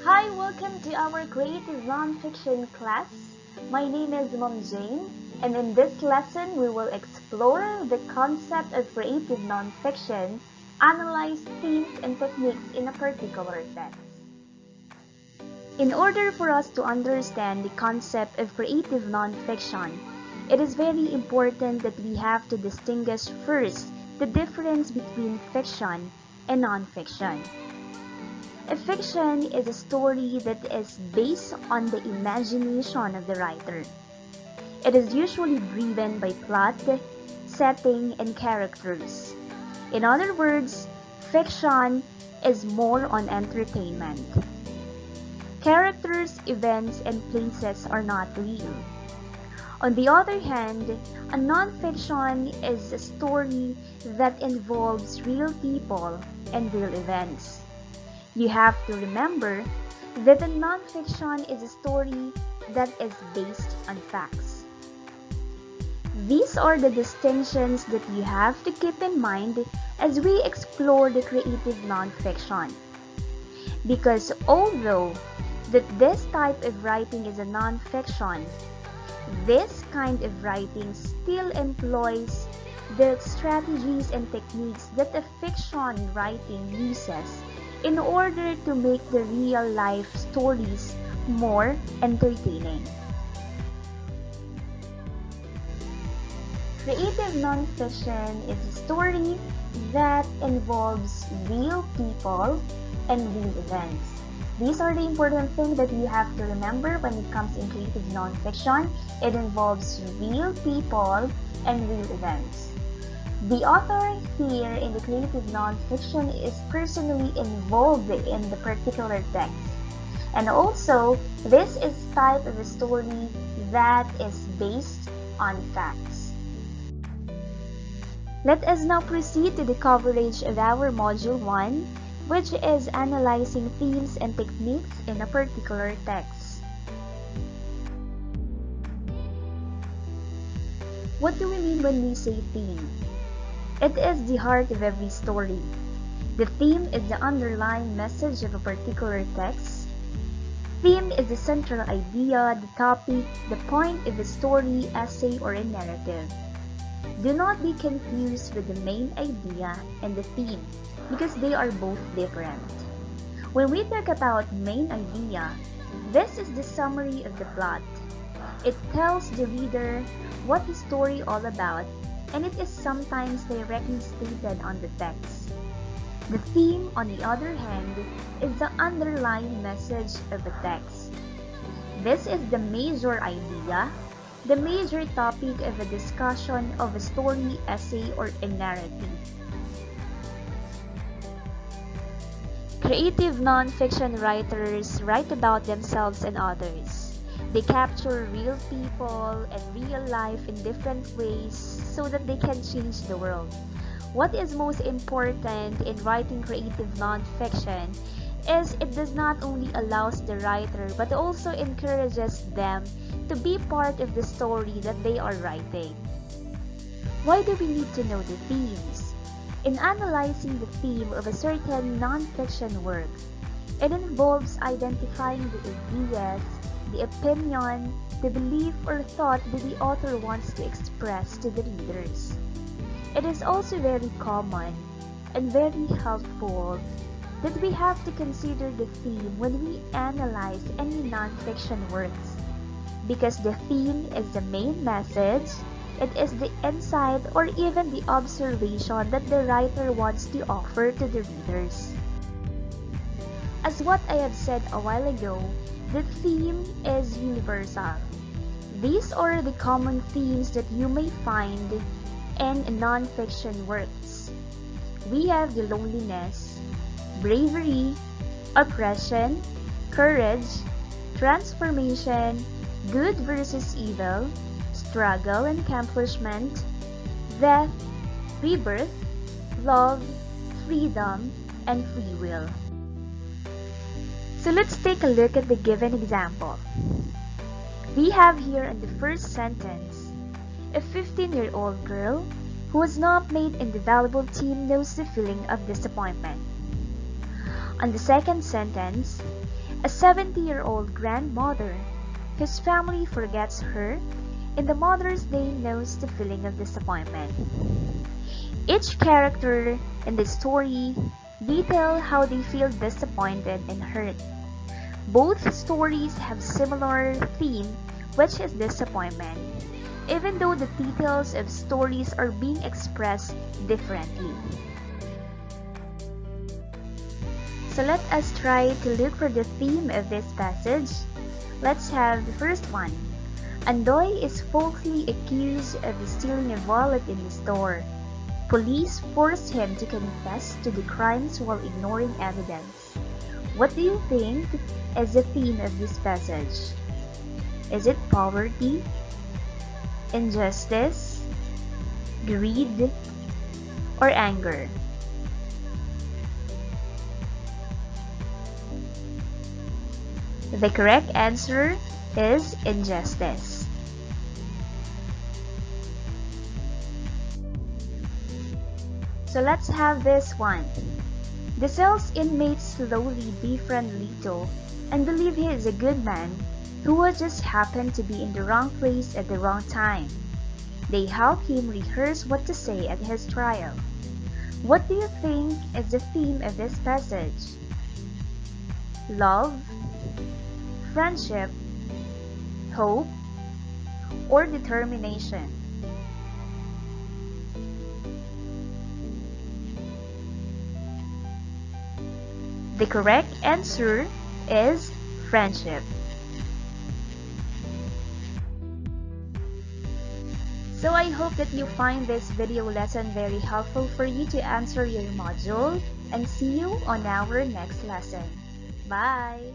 Hi, welcome to our creative nonfiction class. My name is Mom Jane, and in this lesson we will explore the concept of creative nonfiction, analyze themes and techniques in a particular text. In order for us to understand the concept of creative nonfiction, it is very important that we have to distinguish first the difference between fiction and nonfiction. A fiction is a story that is based on the imagination of the writer. It is usually driven by plot, setting, and characters. In other words, fiction is more on entertainment. Characters, events, and places are not real. On the other hand, a nonfiction is a story that involves real people and real events. You have to remember that a nonfiction is a story that is based on facts. These are the distinctions that you have to keep in mind as we explore the creative nonfiction. Because although that this type of writing is a nonfiction, this kind of writing still employs the strategies and techniques that a fiction writing uses in order to make the real-life stories more entertaining. Creative nonfiction is a story that involves real people and real events. These are the important things that you have to remember when it comes in creative nonfiction. It involves real people and real events. The author here in the creative nonfiction is personally involved in the particular text. And also, this is type of a story that is based on facts. Let us now proceed to the coverage of our Module 1, which is analyzing themes and techniques in a particular text. What do we mean when we say theme? It is the heart of every story. The theme is the underlying message of a particular text. Theme is the central idea, the topic, the point of a story, essay, or a narrative. Do not be confused with the main idea and the theme, because they are both different. When we talk about main idea, this is the summary of the plot. It tells the reader what the story is all about, and it is sometimes directly stated on the text. The theme, on the other hand, is the underlying message of the text. This is the major idea, the major topic of a discussion of a story, essay, or a narrative. Creative nonfiction writers write about themselves and others. They capture real people and real life in different ways so that they can change the world. What is most important in writing creative nonfiction is it does not only allows the writer but also encourages them to be part of the story that they are writing. Why do we need to know the themes? In analyzing the theme of a certain nonfiction work, it involves identifying the ideas, the opinion, the belief or thought that the author wants to express to the readers. It is also very common and very helpful that we have to consider the theme when we analyze any nonfiction works, because the theme is the main message, it is the insight or even the observation that the writer wants to offer to the readers. As what I have said a while ago, the theme is universal. These are the common themes that you may find in nonfiction works. We have the loneliness, bravery, oppression, courage, transformation, good versus evil, struggle and accomplishment, death, rebirth, love, freedom, and free will. So let's take a look at the given example. We have here in the first sentence, a 15-year-old girl who was not made in the volleyball team knows the feeling of disappointment. On the second sentence, A 70-year-old grandmother whose family forgets her, and the Mother's Day knows the feeling of disappointment. Each character in the story detail how they feel disappointed and hurt. Both stories have similar theme, which is disappointment, even though the details of stories are being expressed differently. So let us try to look for the theme of this passage. Let's have the first one. Andoy is falsely accused of stealing a wallet in the store. Police forced him to confess to the crimes while ignoring evidence. What do you think is the theme of this passage? Is it poverty, injustice, greed, or anger? The correct answer is injustice. So let's have this one. The cell's inmates slowly befriend Lito and believe he is a good man who had just happened to be in the wrong place at the wrong time. They help him rehearse what to say at his trial. What do you think is the theme of this passage? Love, friendship, hope, or determination? The correct answer is friendship. So I hope that you find this video lesson very helpful for you to answer your module, and see you on our next lesson. Bye!